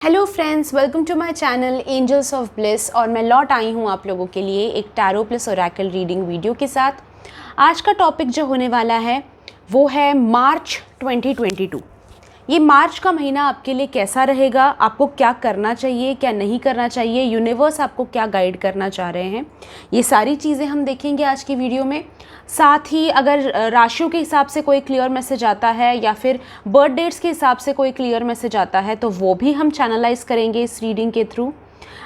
Hello friends, welcome to my channel Angels of Bliss. और मैं लौट आई हूँ आप लोगों के लिए एक tarot plus Oracle reading video के साथ। आज का टॉपिक जो होने वाला है वो है मार्च 2022। ये मार्च का महीना आपके लिए कैसा रहेगा, आपको क्या करना चाहिए, क्या नहीं करना चाहिए, यूनिवर्स आपको क्या गाइड करना चाह रहे हैं, ये सारी चीज़ें हम देखेंगे आज की वीडियो में। साथ ही अगर राशियों के हिसाब से कोई क्लियर मैसेज आता है या फिर बर्थ डेट्स के हिसाब से कोई क्लियर मैसेज आता है तो वो भी हम चैनलाइज करेंगे इस रीडिंग के थ्रू।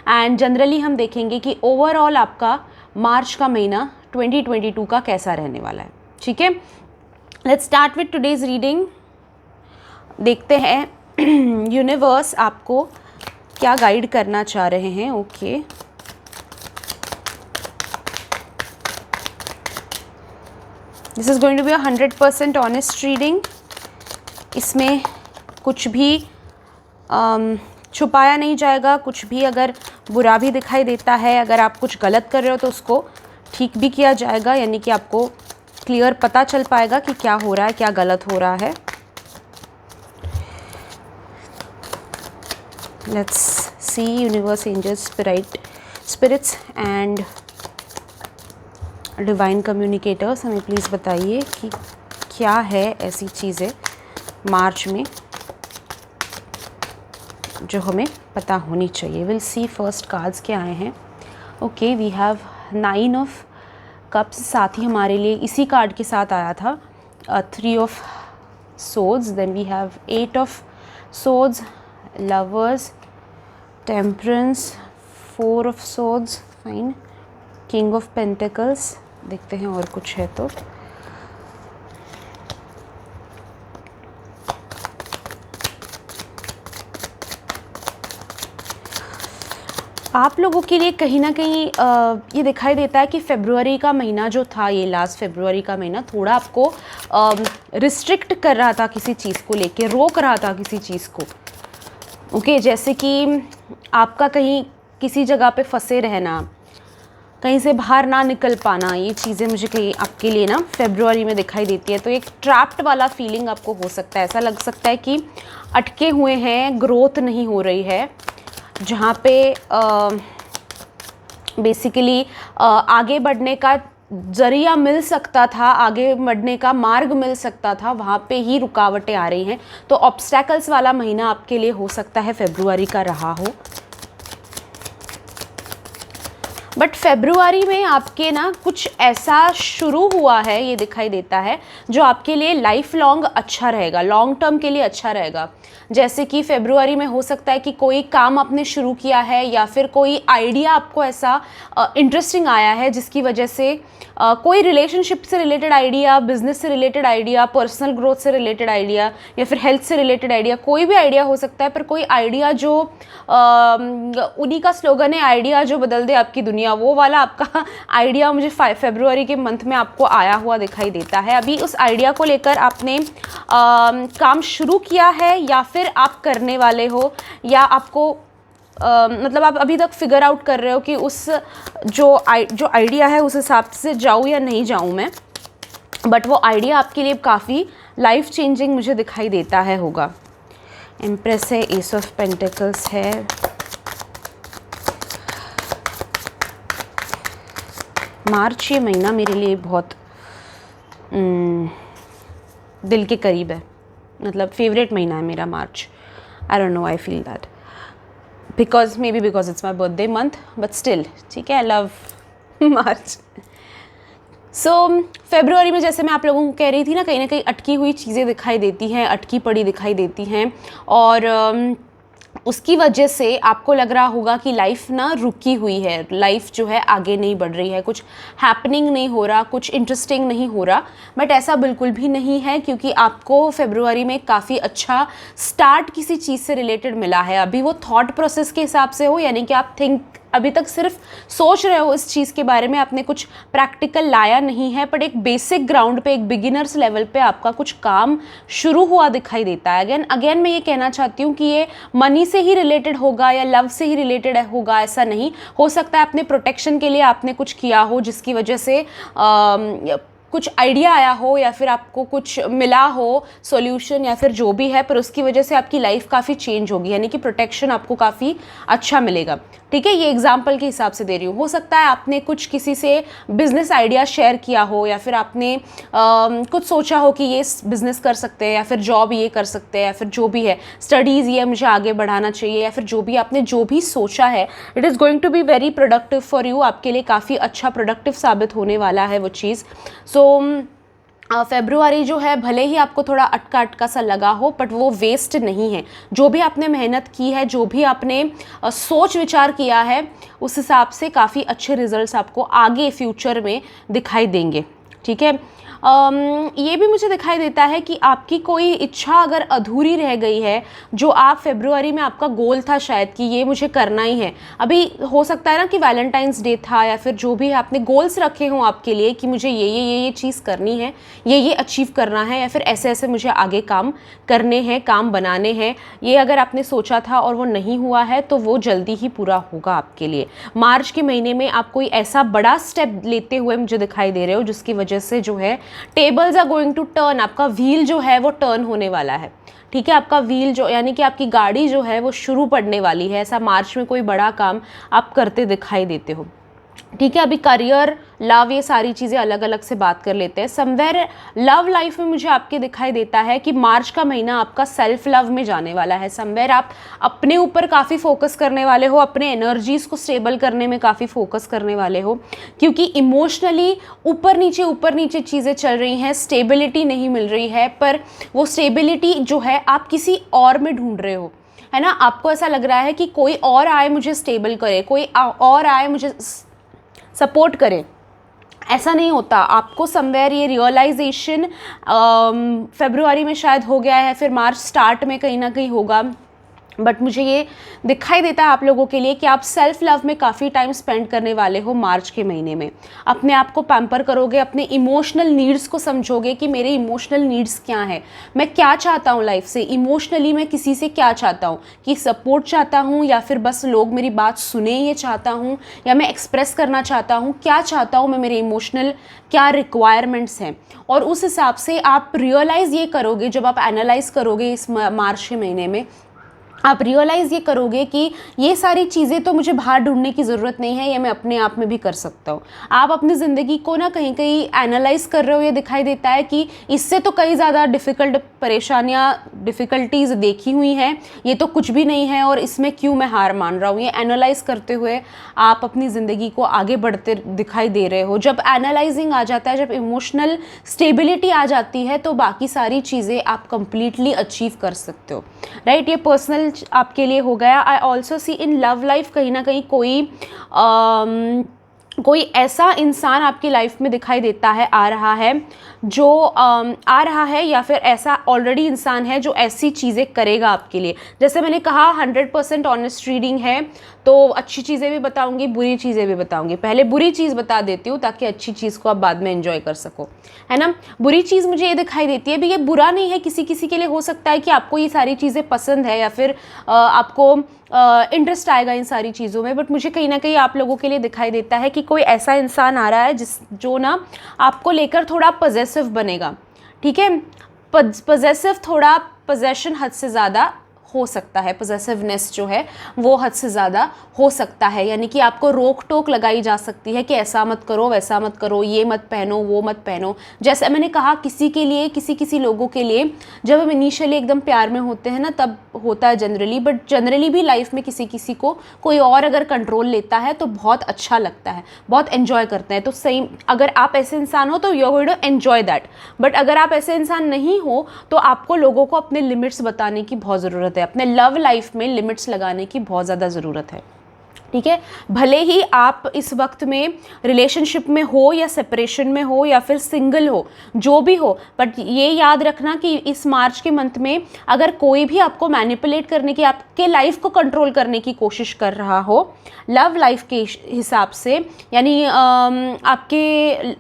एंड जनरली हम देखेंगे कि ओवरऑल आपका मार्च का महीना 2022 का कैसा रहने वाला है। ठीक है, let's start with today's reading. देखते हैं यूनिवर्स आपको क्या गाइड करना चाह रहे हैं। Okay, this is going to be a 100% honest reading. इसमें कुछ भी छुपाया नहीं जाएगा। कुछ भी अगर बुरा भी दिखाई देता है, अगर आप कुछ गलत कर रहे हो तो उसको ठीक भी किया जाएगा, यानी कि आपको क्लियर पता चल पाएगा कि क्या हो रहा है, क्या गलत हो रहा है। Let's see universe, angels, spirits and divine communicators, हमें प्लीज़ बताइए कि क्या है ऐसी चीज़ें मार्च में जो हमें पता होनी चाहिए। विल सी फर्स्ट कार्ड्स क्या आए हैं। Okay, we have 9 of cups, साथ ही हमारे लिए इसी कार्ड के साथ आया था 3 of swords. Then we have 8 of swords, lovers, temperance, 4 of swords, fine, king of pentacles. देखते हैं और कुछ है तो। आप लोगों के लिए कहीं ना कहीं ये दिखाई देता है कि फरवरी का महीना जो था, ये लास्ट फरवरी का महीना थोड़ा आपको रिस्ट्रिक्ट कर रहा था, किसी चीज़ को लेके रोक रहा था किसी चीज़ को। ओके, जैसे कि आपका कहीं किसी जगह पे फंसे रहना, कहीं से बाहर ना निकल पाना, ये चीज़ें मुझे कहीं आपके लिए ना फरवरी में दिखाई देती है। तो एक ट्रैप्ड वाला फीलिंग आपको हो सकता है। ऐसा लग सकता है कि अटके हुए हैं, ग्रोथ नहीं हो रही है, जहाँ पे बेसिकली आगे बढ़ने का जरिया मिल सकता था, आगे बढ़ने का मार्ग मिल सकता था, वहाँ पे ही रुकावटें आ रही हैं। तो ऑब्स्टैकल्स वाला महीना आपके लिए हो सकता है फरवरी का रहा हो। बट फरवरी में आपके ना कुछ ऐसा शुरू हुआ है, ये दिखाई देता है, जो आपके लिए लाइफ लॉन्ग अच्छा रहेगा, लॉन्ग टर्म के लिए अच्छा रहेगा। जैसे कि फरवरी में हो सकता है कि कोई काम आपने शुरू किया है या फिर कोई आइडिया आपको ऐसा इंटरेस्टिंग आया है जिसकी वजह से कोई रिलेशनशिप से रिलेटेड आइडिया, बिजनेस से रिलेटेड आइडिया, पर्सनल ग्रोथ से रिलेटेड आइडिया या फिर हेल्थ से रिलेटेड आइडिया, कोई भी आइडिया हो सकता है। पर कोई आइडिया जो उन्हीं का स्लोगन है, आइडिया जो बदल दे आपकी दुनिया, वो वाला आपका आइडिया मुझे फरवरी के मंथ में आपको आया हुआ दिखाई देता है। अभी उस आइडिया को लेकर आपने काम शुरू किया है या फिर आप करने वाले हो, या आपको मतलब आप अभी तक फिगर आउट कर रहे हो कि उस जो आइडिया है उस हिसाब से जाऊँ या नहीं जाऊँ मैं। बट वो आइडिया आपके लिए काफ़ी लाइफ चेंजिंग मुझे दिखाई देता है होगा। एम्प्रेस है, एस ऑफ पेंटिकल्स है, मार्च ये महीना मेरे लिए बहुत दिल के करीब है, मतलब फेवरेट महीना है मेरा March. I don't know, I feel that because maybe because it's my birthday month, but still ठीक है, आई लव मार्च। सो फरवरी में जैसे मैं आप लोगों को कह रही थी ना कहीं अटकी हुई चीज़ें दिखाई देती हैं, अटकी पड़ी दिखाई देती हैं, और उसकी वजह से आपको लग रहा होगा कि लाइफ ना रुकी हुई है, लाइफ जो है आगे नहीं बढ़ रही है, कुछ हैपनिंग नहीं हो रहा, कुछ इंटरेस्टिंग नहीं हो रहा। बट ऐसा बिल्कुल भी नहीं है, क्योंकि आपको फरवरी में काफ़ी अच्छा स्टार्ट किसी चीज़ से रिलेटेड मिला है। अभी वो थॉट प्रोसेस के हिसाब से हो, यानी कि आप अभी तक सिर्फ सोच रहे हो इस चीज़ के बारे में, आपने कुछ प्रैक्टिकल लाया नहीं है, बट एक बेसिक ग्राउंड पे, एक बिगिनर्स लेवल पे आपका कुछ काम शुरू हुआ दिखाई देता है। अगेन मैं ये कहना चाहती हूँ कि ये मनी से ही रिलेटेड होगा या लव से ही रिलेटेड होगा, ऐसा नहीं हो सकता है। अपने प्रोटेक्शन के लिए आपने कुछ किया हो जिसकी वजह से कुछ आइडिया आया हो या फिर आपको कुछ मिला हो सॉल्यूशन या फिर जो भी है, पर उसकी वजह से आपकी लाइफ काफ़ी चेंज होगी, यानी कि प्रोटेक्शन आपको काफ़ी अच्छा मिलेगा। ठीक है, ये एग्जाम्पल के हिसाब से दे रही हूँ। हो सकता है आपने कुछ किसी से बिजनेस आइडिया शेयर किया हो, या फिर आपने कुछ सोचा हो कि ये बिजनेस कर सकते हैं, या फिर जॉब ये कर सकते हैं, या फिर जो भी है स्टडीज़ ये मुझे आगे बढ़ाना चाहिए, या फिर जो भी आपने जो भी सोचा है, it is going to be very productive for you. आपके लिए काफ़ी अच्छा प्रोडक्टिव साबित होने वाला है वो चीज़। सो फेब्रुआरी जो है भले ही आपको थोड़ा अटका अटका सा लगा हो, बट वो वेस्ट नहीं है। जो भी आपने मेहनत की है, जो भी आपने सोच विचार किया है, उस हिसाब से काफ़ी अच्छे रिजल्ट्स आपको आगे फ्यूचर में दिखाई देंगे। ठीक है, ये भी मुझे दिखाई देता है कि आपकी कोई इच्छा अगर अधूरी रह गई है, जो आप फेब्रुआरी में आपका गोल था शायद कि ये मुझे करना ही है। अभी हो सकता है ना कि वैलेंटाइंस डे था, या फिर जो भी आपने गोल्स रखे हों आपके लिए कि मुझे ये चीज़ करनी है, ये अचीव करना है, या फिर ऐसे ऐसे मुझे आगे काम करने हैं, काम बनाने हैं। ये अगर आपने सोचा था और वो नहीं हुआ है तो वो जल्दी ही पूरा होगा आपके लिए। मार्च के महीने में आप कोई ऐसा बड़ा स्टेप लेते हुए मुझे दिखाई दे रहे हो जिसकी वजह से जो है tables are going to turn, आपका व्हील जो है वो टर्न होने वाला है। ठीक है, आपका व्हील जो यानी कि आपकी गाड़ी जो है वो शुरू पड़ने वाली है। ऐसा मार्च में कोई बड़ा काम आप करते दिखाई देते हो। ठीक है, अभी करियर, लव, ये सारी चीज़ें अलग अलग से बात कर लेते हैं। समवेयर लव लाइफ में मुझे आपके दिखाई देता है कि मार्च का महीना आपका सेल्फ लव में जाने वाला है। समवेयर आप अपने ऊपर काफ़ी फोकस करने वाले हो, अपने एनर्जीज़ को स्टेबल करने में काफ़ी फोकस करने वाले हो, क्योंकि इमोशनली ऊपर नीचे चीज़ें चल रही हैं, स्टेबिलिटी नहीं मिल रही है, पर वो स्टेबिलिटी जो है आप किसी और में ढूंढ रहे हो, है ना। आपको ऐसा लग रहा है कि कोई और आए मुझे स्टेबल करे, कोई और आए मुझे सपोर्ट करें। ऐसा नहीं होता। आपको समवेयर ये रियलाइजेशन फरवरी में शायद हो गया है, फिर मार्च स्टार्ट में कहीं ना कहीं होगा, बट मुझे ये दिखाई देता है आप लोगों के लिए कि आप सेल्फ लव में काफ़ी टाइम स्पेंड करने वाले हो मार्च के महीने में। अपने आप को पैम्पर करोगे, अपने इमोशनल नीड्स को समझोगे कि मेरे इमोशनल नीड्स क्या हैं, मैं क्या चाहता हूँ लाइफ से, इमोशनली मैं किसी से क्या चाहता हूँ, कि सपोर्ट चाहता हूँ या फिर बस लोग मेरी बात सुने ये चाहता हूँ, या मैं एक्सप्रेस करना चाहता हूँ, क्या चाहता हूँ मैं, मेरे इमोशनल क्या रिक्वायरमेंट्स हैं। और उस हिसाब से आप रियलाइज़ ये करोगे, जब आप एनालाइज करोगे इस मार्च के महीने में, आप रियलाइज़ ये करोगे कि ये सारी चीज़ें तो मुझे बाहर ढूंढने की ज़रूरत नहीं है, ये मैं अपने आप में भी कर सकता हूँ। आप अपनी ज़िंदगी को ना कहीं कहीं एनालाइज़ कर रहे हो, ये दिखाई देता है कि इससे तो कई ज़्यादा डिफ़िकल्टीज़ देखी हुई हैं, ये तो कुछ भी नहीं है और इसमें क्यों मैं हार मान रहा हूँ। ये एनालाइज़ करते हुए आप अपनी ज़िंदगी को आगे बढ़ते दिखाई दे रहे हो। जब एनालाइजिंग आ जाता है, जब इमोशनल स्टेबिलिटी आ जाती है, तो बाकी सारी चीज़ें आप कंप्लीटली अचीव कर सकते हो, राइट। ये पर्सनल आपके लिए हो गया। I also see in love life कहीं ना कहीं कोई ऐसा इंसान आपकी लाइफ में दिखाई देता है, आ रहा है, जो आ रहा है, या फिर ऐसा ऑलरेडी इंसान है जो ऐसी चीज़ें करेगा आपके लिए। जैसे मैंने कहा 100% ऑनेस्ट रीडिंग है, तो अच्छी चीज़ें भी बताऊंगी, बुरी चीज़ें भी बताऊंगी। पहले बुरी चीज़ बता देती हूँ ताकि अच्छी चीज़ को आप बाद में एंजॉय कर सको, है ना। बुरी चीज़ मुझे ये दिखाई देती है, भी ये बुरा नहीं है, किसी किसी के लिए हो सकता है कि आपको ये सारी चीज़ें पसंद है, या फिर आपको इंटरेस्ट आएगा इन सारी चीज़ों में, बट मुझे कहीं ना कहीं आप लोगों के लिए दिखाई देता है कि कोई ऐसा इंसान आ रहा है जो ना आपको लेकर थोड़ा पजेसिव बनेगा। ठीक है, पजेसिव, थोड़ा पजेशन हद से ज़्यादा हो सकता है, पजेसिवनेस जो है वो हद से ज़्यादा हो सकता है, यानी कि आपको रोक टोक लगाई जा सकती है कि ऐसा मत करो, वैसा मत करो, ये मत पहनो, वो मत पहनो। जैसे मैंने कहा, किसी के लिए, किसी लोगों के लिए जब हम इनिशियली एकदम प्यार में होते हैं ना, तब होता है जनरली, बट जनरली भी लाइफ में किसी को कोई और अगर कंट्रोल लेता है तो बहुत अच्छा लगता है, बहुत एंजॉय करते हैं। तो सही, अगर आप ऐसे इंसान हो तो you are going to enjoy that, but अगर आप ऐसे इंसान नहीं हो तो आपको लोगों को अपने लिमिट्स बताने की बहुत ज़रूरत है, अपने लव लाइफ में लिमिट्स लगाने की बहुत ज़्यादा ज़रूरत है। ठीक है, भले ही आप इस वक्त में रिलेशनशिप में हो या सेपरेशन में हो या फिर सिंगल हो, जो भी हो, बट ये याद रखना कि इस मार्च के मंथ में अगर कोई भी आपको मैनिपुलेट करने की, आपके लाइफ को कंट्रोल करने की कोशिश कर रहा हो लव लाइफ के हिसाब से, यानी आपके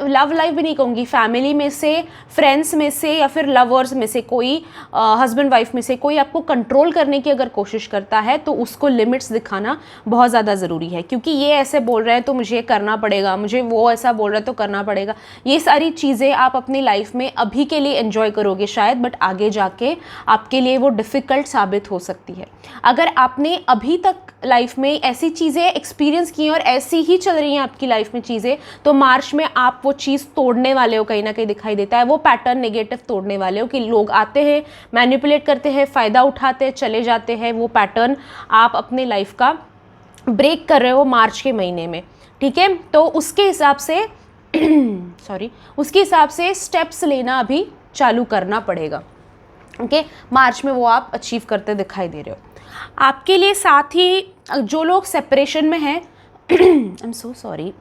लव लाइफ भी नहीं कहूँगी, फैमिली में से, फ्रेंड्स में से, या फिर लवर्स में से कोई, हस्बैंड वाइफ में से कोई आपको कंट्रोल करने की अगर कोशिश करता है, तो उसको लिमिट्स दिखाना बहुत ज़्यादा ज़रूरी है, क्योंकि ये ऐसे बोल रहे हैं तो मुझे करना पड़ेगा, मुझे वो ऐसा बोल रहा है तो करना पड़ेगा। ये सारी चीज़ें आप अपनी लाइफ में अभी के लिए एंजॉय करोगे शायद, बट आगे जाके आपके लिए वो डिफ़िकल्ट साबित हो सकती है। अगर आपने अभी तक लाइफ में ऐसी चीज़ें एक्सपीरियंस की हैं और ऐसी ही चल रही हैं आपकी लाइफ में चीज़ें, तो मार्च में आप वो चीज़ तोड़ने वाले हो, कहीं ना कहीं दिखाई देता है वो पैटर्न नेगेटिव तोड़ने वाले हो, कि लोग आते हैं, मैनिपुलेट करते हैं, फ़ायदा उठाते हैं, चले जाते हैं। वो पैटर्न आप अपने लाइफ का ब्रेक कर रहे हो मार्च के महीने में, ठीक है। तो उसके हिसाब से उसके हिसाब से स्टेप्स लेना अभी चालू करना पड़ेगा, ओके। मार्च में वो आप अचीव करते दिखाई दे रहे हो। आपके लिए साथ ही जो लोग सेपरेशन में हैं, आई एम सो सॉरी,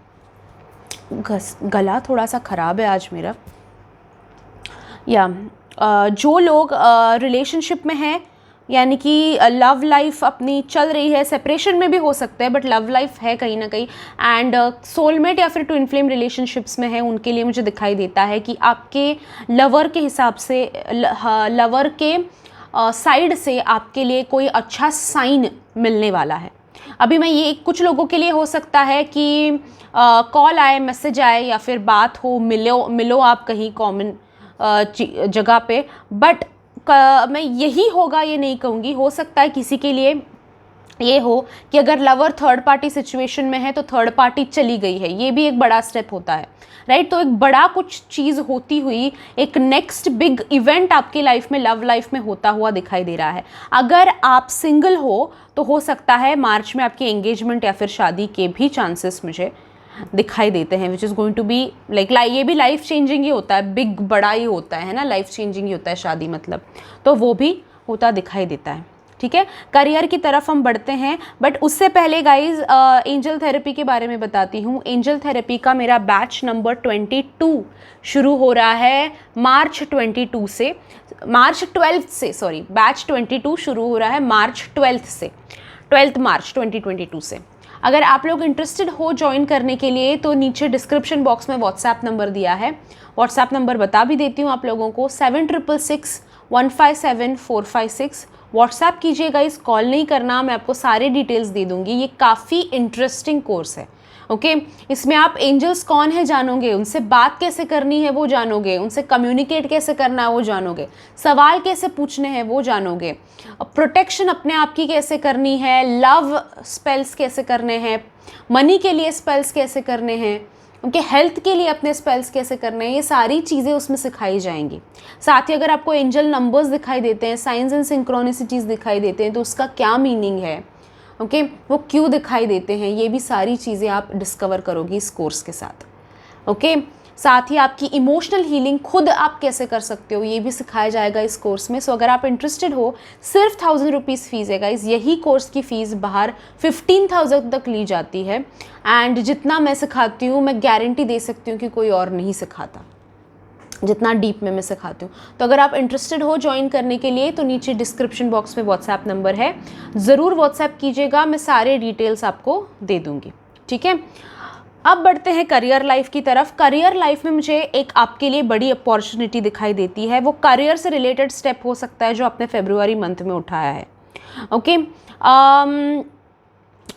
गला थोड़ा सा ख़राब है आज मेरा, या जो लोग रिलेशनशिप में हैं, यानी कि लव लाइफ अपनी चल रही है, सेपरेशन में भी हो सकता है बट लव लाइफ है कहीं ना कहीं, एंड सोलमेट या फिर ट्विन फ्लेम रिलेशनशिप्स में है, उनके लिए मुझे दिखाई देता है कि आपके लवर के हिसाब से, लवर के साइड से आपके लिए कोई अच्छा साइन मिलने वाला है। अभी मैं ये, कुछ लोगों के लिए हो सकता है कि कॉल आए, मैसेज आए, या फिर बात हो, मिलो आप कहीं कॉमन जगह पे, बट मैं यही होगा ये नहीं कहूँगी। हो सकता है किसी के लिए ये हो कि अगर लवर थर्ड पार्टी सिचुएशन में है तो थर्ड पार्टी चली गई है, ये भी एक बड़ा स्टेप होता है, राइट। तो एक बड़ा कुछ चीज़ होती हुई, एक नेक्स्ट बिग इवेंट आपकी लाइफ में, लव लाइफ में होता हुआ दिखाई दे रहा है। अगर आप सिंगल हो तो सकता है मार्च में आपकी एंगेजमेंट या फिर शादी के भी चांसेस मुझे दिखाई देते हैं, which is going to be like, ये भी लाइफ चेंजिंग ही होता है, बिग बड़ा ही होता है ना, लाइफ चेंजिंग ही होता है शादी मतलब, तो वो भी होता दिखाई देता है, ठीक है। करियर की तरफ हम बढ़ते हैं, बट उससे पहले गाइज एंजल थेरेपी के बारे में बताती हूँ। एंजल थेरेपी का मेरा बैच नंबर 22 शुरू हो रहा है मार्च 22 से, मार्च 12 से, सॉरी, बैच 22 शुरू हो रहा है मार्च 12 से, 12 मार्च 2022 से। अगर आप लोग इंटरेस्टेड हो ज्वाइन करने के लिए तो नीचे डिस्क्रिप्शन बॉक्स में व्हाट्सएप नंबर दिया है, व्हाट्सएप नंबर बता भी देती हूँ आप लोगों को, 7666157456। व्हाट्सएप कीजिएगा, इस कॉल नहीं करना, मैं आपको सारे डिटेल्स दे दूँगी। ये काफ़ी इंटरेस्टिंग कोर्स है, ओके। इसमें आप एंजल्स कौन है जानोगे, उनसे बात कैसे करनी है वो जानोगे, उनसे कम्युनिकेट कैसे करना है वो जानोगे, सवाल कैसे पूछने हैं वो जानोगे, प्रोटेक्शन अपने आप की कैसे करनी है, लव स्पेल्स कैसे करने हैं, मनी के लिए स्पेल्स कैसे करने हैं, उनके हेल्थ के लिए अपने स्पेल्स कैसे करने हैं, ये सारी चीज़ें उसमें सिखाई जाएंगी। साथ ही अगर आपको एंजल नंबर्स दिखाई देते हैं, साइंस एंड सिंक्रोनिसिटीज़ दिखाई देते हैं, तो उसका क्या मीनिंग है, ओके, वो क्यों दिखाई देते हैं, ये भी सारी चीज़ें आप डिस्कवर करोगी इस कोर्स के साथ, ओके। साथ ही आपकी इमोशनल हीलिंग खुद आप कैसे कर सकते हो, ये भी सिखाया जाएगा इस कोर्स में। सो अगर आप इंटरेस्टेड हो, सिर्फ 1000 रुपीज़ फ़ीस है गाइस, यही कोर्स की फ़ीस बाहर 15,000 तक ली जाती है, एंड जितना मैं सिखाती हूँ मैं गारंटी दे सकती हूँ कि कोई और नहीं सिखाता, जितना डीप में मैं सिखाती हूँ। तो अगर आप इंटरेस्टेड हो ज्वाइन करने के लिए तो नीचे डिस्क्रिप्शन बॉक्स में व्हाट्सएप नंबर है, ज़रूर व्हाट्सएप कीजिएगा, मैं सारे डिटेल्स आपको दे दूँगी, ठीक है। अब बढ़ते हैं करियर लाइफ की तरफ। करियर लाइफ में मुझे एक आपके लिए बड़ी अपॉर्चुनिटी दिखाई देती है, वो करियर से रिलेटेड स्टेप हो सकता है जो आपने फरवरी मंथ में उठाया है, ओके।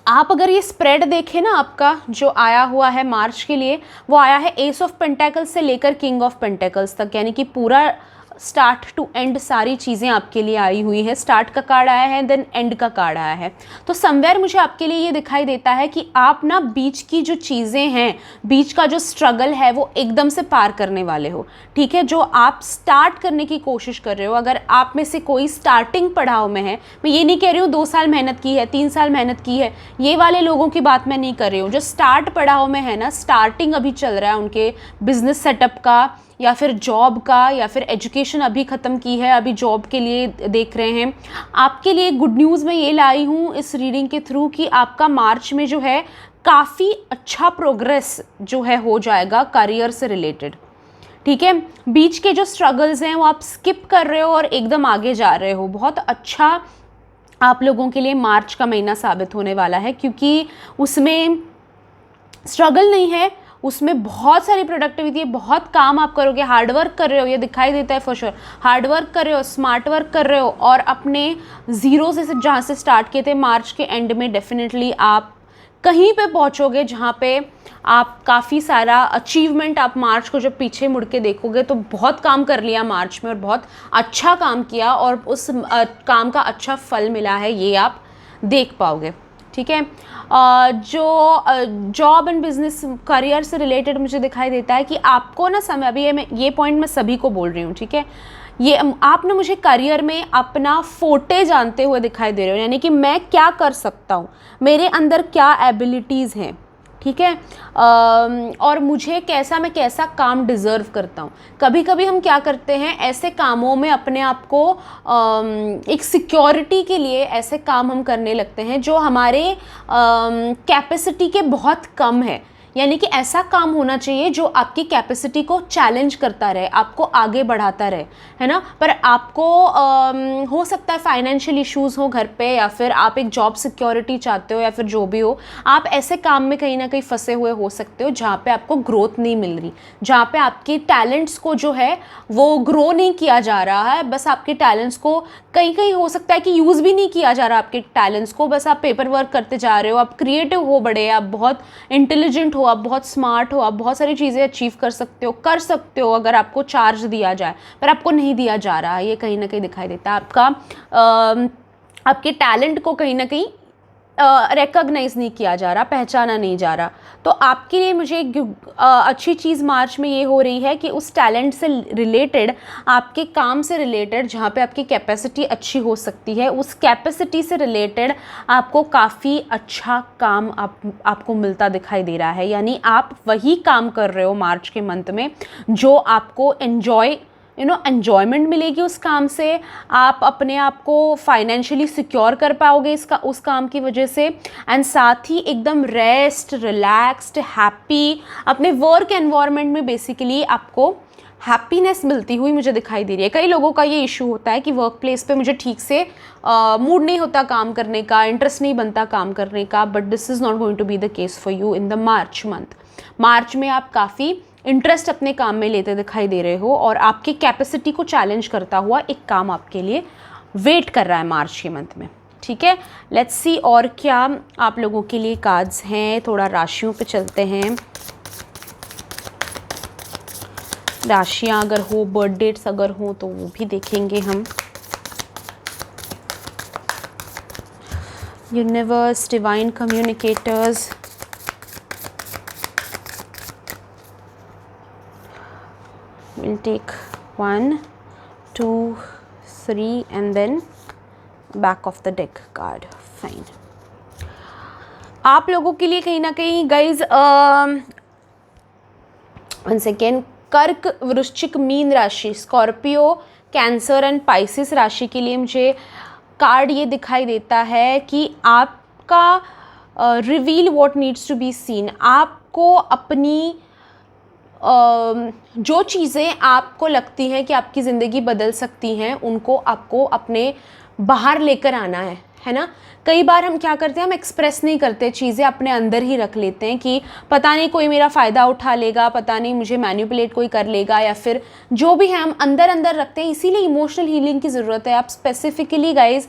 आप अगर ये स्प्रेड देखें ना, आपका जो आया हुआ है मार्च के लिए, वो आया है एस ऑफ पेंटेकल्स से लेकर किंग ऑफ पेंटेकल्स तक, यानी कि पूरा स्टार्ट टू एंड सारी चीज़ें आपके लिए आई हुई है। स्टार्ट का कार्ड आया है, देन एंड का कार्ड आया है। तो समवेयर मुझे आपके लिए ये दिखाई देता है कि आप ना बीच की जो चीज़ें हैं, बीच का जो स्ट्रगल है वो एकदम से पार करने वाले हो, ठीक है। जो आप स्टार्ट करने की कोशिश कर रहे हो, अगर आप में से कोई स्टार्टिंग पड़ाव में है, मैं ये नहीं कह रही हूँ 2 साल मेहनत की है, 3 साल मेहनत की है, ये वाले लोगों की बात मैं नहीं कर रही हूँ। जो स्टार्ट पड़ाव में है ना, स्टार्टिंग अभी चल रहा है उनके बिजनेस सेटअप का, या फिर जॉब का, या फिर एजुकेशन अभी ख़त्म की है, अभी जॉब के लिए देख रहे हैं, आपके लिए गुड न्यूज़ मैं ये लाई हूँ इस रीडिंग के थ्रू कि आपका मार्च में जो है काफ़ी अच्छा प्रोग्रेस जो है हो जाएगा करियर से रिलेटेड, ठीक है। बीच के जो स्ट्रगल्स हैं वो आप स्किप कर रहे हो और एकदम आगे जा रहे हो। बहुत अच्छा आप लोगों के लिए मार्च का महीना साबित होने वाला है, क्योंकि उसमें स्ट्रगल नहीं है, उसमें बहुत सारी प्रोडक्टिविटी है, बहुत काम आप करोगे, हार्डवर्क कर रहे हो, ये दिखाई देता है फॉर श्योर। हार्डवर्क कर रहे हो, स्मार्ट वर्क कर रहे हो, और अपने ज़ीरो से जहाँ से स्टार्ट किए थे मार्च के एंड में डेफिनेटली आप कहीं पे पहुँचोगे जहाँ पे आप काफ़ी सारा अचीवमेंट, आप मार्च को जब पीछे मुड़ के देखोगे तो बहुत काम कर लिया मार्च में और बहुत अच्छा काम किया और उस काम का अच्छा फल मिला है, ये आप देख पाओगे। ठीक है, जो जॉब एंड बिजनेस करियर से रिलेटेड मुझे दिखाई देता है कि आपको ना समय, अभी ये पॉइंट मैं सभी को बोल रही हूँ, ठीक है, ये आप ना मुझे करियर में अपना फोटे जानते हुए दिखाई दे रहे हो, यानी कि मैं क्या कर सकता हूँ, मेरे अंदर क्या एबिलिटीज़ हैं, ठीक है, और मुझे मैं कैसा काम डिज़र्व करता हूँ। कभी कभी हम क्या करते हैं, ऐसे कामों में अपने आप को एक सिक्योरिटी के लिए ऐसे काम हम करने लगते हैं जो हमारे कैपेसिटी के बहुत कम है। यानी कि ऐसा काम होना चाहिए जो आपकी कैपेसिटी को चैलेंज करता रहे, आपको आगे बढ़ाता रहे, है ना। पर आपको हो सकता है फाइनेंशियल इश्यूज़ हो घर पे, या फिर आप एक जॉब सिक्योरिटी चाहते हो, या फिर जो भी हो, आप ऐसे काम में कहीं ना कहीं फंसे हुए हो सकते हो जहाँ पे आपको ग्रोथ नहीं मिल रही, जहाँ पे आपके टैलेंट्स को जो है वो ग्रो नहीं किया जा रहा है। बस आपके टैलेंट्स को कहीं कहीं हो सकता है कि यूज़ भी नहीं किया जा रहा आपके टैलेंट्स को, बस आप पेपर वर्क करते जा रहे हो, आप क्रिएटिव हो बड़े, आप बहुत इंटेलिजेंट हो, आप बहुत स्मार्ट हो, आप बहुत सारी चीज़ें अचीव कर सकते हो अगर आपको चार्ज दिया जाए, पर आपको नहीं दिया जा रहा है। ये कहीं ना कहीं दिखाई देता है, आपके टैलेंट को कहीं ना कहीं रिकॉग्नाइज नहीं किया जा रहा, पहचाना नहीं जा रहा। तो आपके लिए मुझे एक अच्छी चीज़ मार्च में ये हो रही है कि उस टैलेंट से रिलेटेड, आपके काम से रिलेटेड, जहाँ पे आपकी कैपेसिटी अच्छी हो सकती है, उस कैपेसिटी से रिलेटेड आपको काफ़ी अच्छा काम आपको मिलता दिखाई दे रहा है। यानी आप वही काम कर रहे हो मार्च के मंथ में जो आपको एन्जॉयमेंट मिलेगी उस काम से, आप अपने आप को फाइनेंशियली सिक्योर कर पाओगे उस काम की वजह से, एंड साथ ही एकदम रेस्ट, रिलैक्स्ड, हैप्पी, अपने वर्क एनवायरनमेंट में बेसिकली आपको हैप्पीनेस मिलती हुई मुझे दिखाई दे रही है। कई लोगों का ये इशू होता है कि वर्क प्लेस पे मुझे ठीक से मूड नहीं होता काम करने का, इंटरेस्ट नहीं बनता काम करने का, but this is not going to be the case for you in the March month. March में आप काफ़ी इंटरेस्ट अपने काम में लेते दिखाई दे रहे हो और आपकी कैपेसिटी को चैलेंज करता हुआ एक काम आपके लिए वेट कर रहा है मार्च के मंथ में। ठीक है, लेट्स सी और क्या आप लोगों के लिए कार्ड्स हैं। थोड़ा राशियों पे चलते हैं। राशियां अगर हो, बर्थ डेट्स अगर हो तो वो भी देखेंगे हम। Universe, divine communicators, we'll take 1 2 3 and then back of the deck card. Fine. आप लोगों के लिए कहीं ना कहीं गाइज वन सेकेंड, कर्क, वृश्चिक, मीन राशि, स्कॉर्पियो, कैंसर एंड पाइसिस राशि के लिए मुझे कार्ड ये दिखाई देता है कि आपका reveal what needs to be seen. आपको अपनी जो चीज़ें आपको लगती हैं कि आपकी ज़िंदगी बदल सकती हैं, उनको आपको अपने बाहर लेकर आना है ना। कई बार हम क्या करते हैं, हम एक्सप्रेस नहीं करते, चीज़ें अपने अंदर ही रख लेते हैं कि पता नहीं कोई मेरा फ़ायदा उठा लेगा, पता नहीं मुझे मैनिपुलेट कोई कर लेगा, या फिर जो भी है हम अंदर अंदर रखते हैं। इसीलिए इमोशनल हीलिंग की ज़रूरत है। आप स्पेसिफिकली गाइज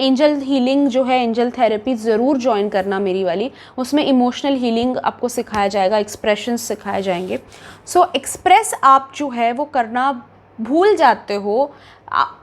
एंजल हीलिंग जो है, एंजल थेरेपी ज़रूर ज्वाइन करना मेरी वाली, उसमें इमोशनल हीलिंग आपको सिखाया जाएगा, एक्सप्रेशन सिखाए जाएंगे। सो एक्सप्रेस आप जो है वो करना भूल जाते हो,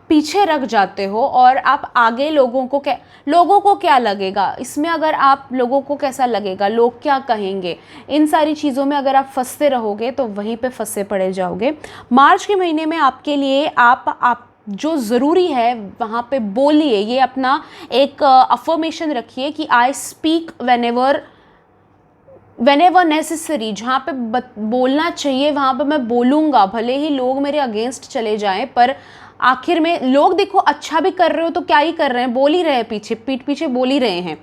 पीछे रख जाते हो, और आप आगे लोगों को क्या लगेगा इसमें, अगर आप लोगों को कैसा लगेगा, लोग क्या कहेंगे, इन सारी चीज़ों में अगर आप फंसते रहोगे तो वहीं पे फंसे पड़े जाओगे। मार्च के महीने में आपके लिए आप जो ज़रूरी है वहाँ पे बोलिए, ये अपना एक अफर्मेशन रखिए कि आई स्पीक व्हेनेवर नेसेसरी। जहाँ पे बोलना चाहिए वहाँ पे मैं बोलूँगा, भले ही लोग मेरे अगेंस्ट चले जाएं, पर आखिर में लोग देखो अच्छा भी कर रहे हो तो क्या ही कर रहे हैं, बोल ही रहे हैं, पीठ पीछे बोल ही रहे हैं,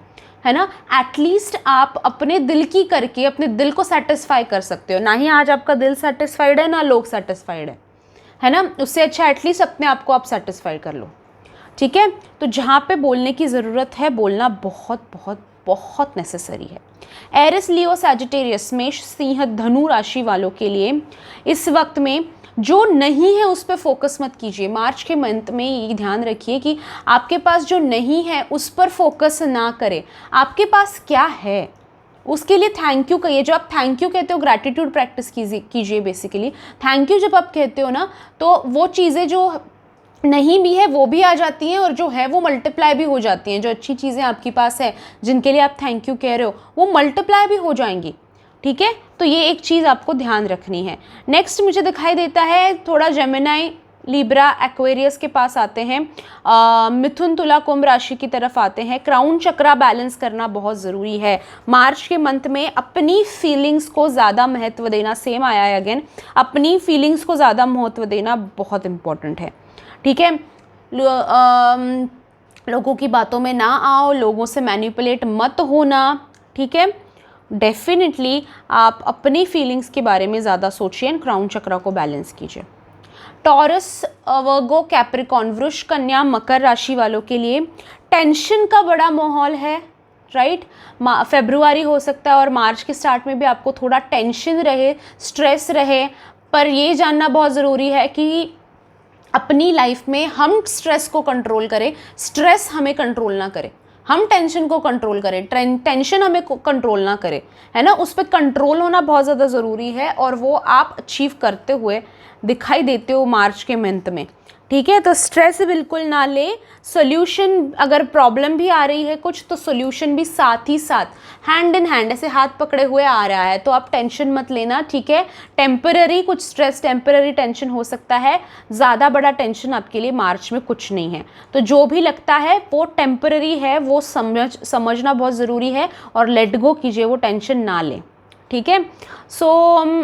है ना। एटलीस्ट आप अपने दिल की करके अपने दिल को सेटिस्फाई कर सकते हो। ना ही आज आपका दिल सेटिस्फाइड है, ना लोग सेटिस्फाइड है ना। उससे अच्छा एटलीस्ट अपने आप को आप सेटिस्फाई कर लो। ठीक है, तो जहाँ पे बोलने की ज़रूरत है बोलना बहुत बहुत बहुत नेसेसरी है। एरिस, लियो, सैजिटेरियस, मेष, सिंह, धनु राशि वालों के लिए इस वक्त में जो नहीं है उस पर फोकस मत कीजिए। मार्च के मंथ में ये ध्यान रखिए कि आपके पास जो नहीं है उस पर फोकस ना करें। आपके पास क्या है उसके लिए थैंक यू कहिए। जो आप थैंक यू कहते हो, ग्रैटिट्यूड प्रैक्टिस कीजिए। बेसिकली थैंक यू जब आप कहते हो ना, तो वो चीज़ें जो नहीं भी है वो भी आ जाती हैं और जो है वो मल्टीप्लाई भी हो जाती हैं। जो अच्छी चीज़ें आपके पास है जिनके लिए आप थैंक यू कह रहे हो वो मल्टीप्लाई भी हो जाएंगी, ठीक है। तो ये एक चीज़ आपको ध्यान रखनी है। नेक्स्ट मुझे दिखाई देता है थोड़ा जेमिनाई, लिब्रा, एक्वेरियस के पास आते हैं, मिथुन, तुला, कुंभ राशि की तरफ आते हैं। क्राउन चक्रा बैलेंस करना बहुत ज़रूरी है। मार्च के मंथ में अपनी फीलिंग्स को ज़्यादा महत्व देना, सेम आया है अगेन, अपनी फीलिंग्स को ज़्यादा महत्व देना बहुत इम्पॉर्टेंट है, ठीक है। लोगों की बातों में ना आओ, लोगों से मैनिपुलेट मत होना, ठीक है। डेफिनेटली आप अपनी फीलिंग्स के बारे में ज़्यादा सोचिए एंड क्राउन चक्रा को बैलेंस कीजिए। टॉरस, वर्गो, कैप्रिकॉर्न, वृष, कन्या, मकर राशि वालों के लिए टेंशन का बड़ा माहौल है, राइट। फेब्रुआरी हो सकता है और मार्च के स्टार्ट में भी आपको थोड़ा टेंशन रहे, स्ट्रेस रहे, पर ये जानना बहुत ज़रूरी है कि अपनी लाइफ में हम स्ट्रेस को कंट्रोल करें, स्ट्रेस हमें कंट्रोल ना करे। हम टेंशन को कंट्रोल करें, टेंशन हमें कंट्रोल ना करे, है ना। उस पर कंट्रोल होना बहुत ज़्यादा ज़रूरी है और वो आप अचीव करते हुए दिखाई देते हो मार्च के मंथ में, ठीक है। तो स्ट्रेस बिल्कुल ना ले। सोल्यूशन, अगर प्रॉब्लम भी आ रही है कुछ, तो सोल्यूशन भी साथ ही साथ हैंड इन हैंड ऐसे हाथ पकड़े हुए आ रहा है, तो आप टेंशन मत लेना, ठीक है। टेम्पररी कुछ स्ट्रेस, टेम्पररी टेंशन हो सकता है, ज़्यादा बड़ा टेंशन आपके लिए मार्च में कुछ नहीं है। तो जो भी लगता है वो टेम्पररी है, वो समझना बहुत ज़रूरी है और लेट गो कीजिए, वो टेंशन ना लें, ठीक है। सो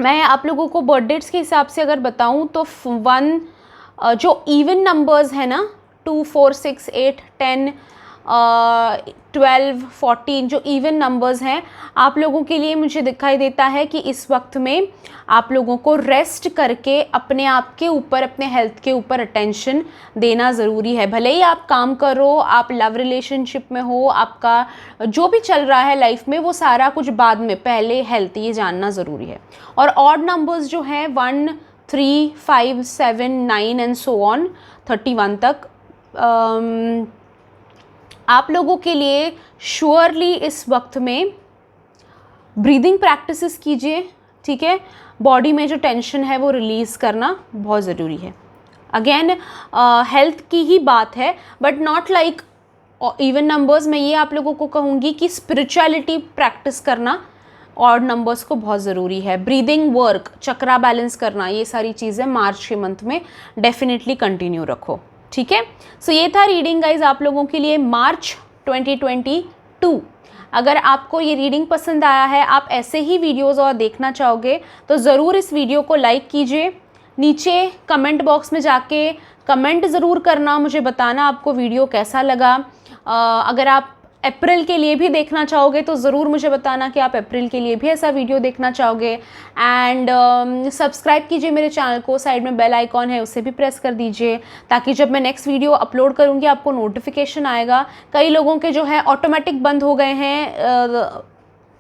मैं आप लोगों को बर्थ डेट्स के हिसाब से अगर बताऊं तो 1 जो इवन नंबर्स है ना, 2, 4, 6, 8, 10, 12, 14 जो इवन नंबर्स हैं, आप लोगों के लिए मुझे दिखाई देता है कि इस वक्त में आप लोगों को रेस्ट करके अपने आप के ऊपर, अपने हेल्थ के ऊपर अटेंशन देना ज़रूरी है। भले ही आप काम करो, आप लव रिलेशनशिप में हो, आपका जो भी चल रहा है लाइफ में, वो सारा कुछ बाद में, पहले हेल्थ, ये जानना ज़रूरी है। और ऑड नंबर्स जो हैं 1, 3, 5, 7, 9 एंड सो ऑन 31 तक आप लोगों के लिए श्योरली इस वक्त में ब्रीदिंग प्रैक्टिसेस कीजिए, ठीक है। बॉडी में जो टेंशन है वो रिलीज़ करना बहुत ज़रूरी है। अगेन हेल्थ की ही बात है, but not like even numbers. मैं ये आप लोगों को कहूँगी कि स्पिरिचुअलिटी प्रैक्टिस करना ऑड नंबर्स को बहुत ज़रूरी है। ब्रीदिंग वर्क, चक्रा बैलेंस करना, ये सारी चीज़ें मार्च के मंथ में डेफिनेटली कंटिन्यू रखो, ठीक है। सो ये था रीडिंग गाइज आप लोगों के लिए मार्च 2022। अगर आपको ये रीडिंग पसंद आया है, आप ऐसे ही वीडियोस और देखना चाहोगे, तो ज़रूर इस वीडियो को लाइक कीजिए। नीचे कमेंट बॉक्स में जाके कमेंट ज़रूर करना, मुझे बताना आपको वीडियो कैसा लगा। अगर आप अप्रैल के लिए भी देखना चाहोगे तो ज़रूर मुझे बताना कि आप अप्रैल के लिए भी ऐसा वीडियो देखना चाहोगे। एंड सब्सक्राइब कीजिए मेरे चैनल को, साइड में बेल आइकॉन है उसे भी प्रेस कर दीजिए, ताकि जब मैं नेक्स्ट वीडियो अपलोड करूँगी आपको नोटिफिकेशन आएगा। कई लोगों के जो है ऑटोमेटिक बंद हो गए हैं,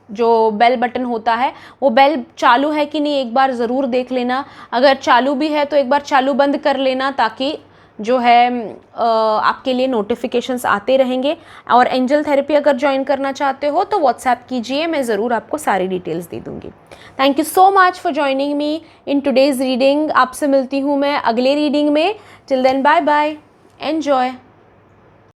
जो बेल बटन होता है वो बेल चालू है कि नहीं एक बार ज़रूर देख लेना। अगर चालू भी है तो एक बार चालू बंद कर लेना, ताकि जो है आपके लिए नोटिफिकेशंस आते रहेंगे। और एंजल थेरेपी अगर ज्वाइन करना चाहते हो तो व्हाट्सएप कीजिए, मैं ज़रूर आपको सारी डिटेल्स दे दूँगी। Thank you so much for joining me in today's reading. आपसे मिलती हूँ मैं अगले रीडिंग में। Till then bye bye, enjoy.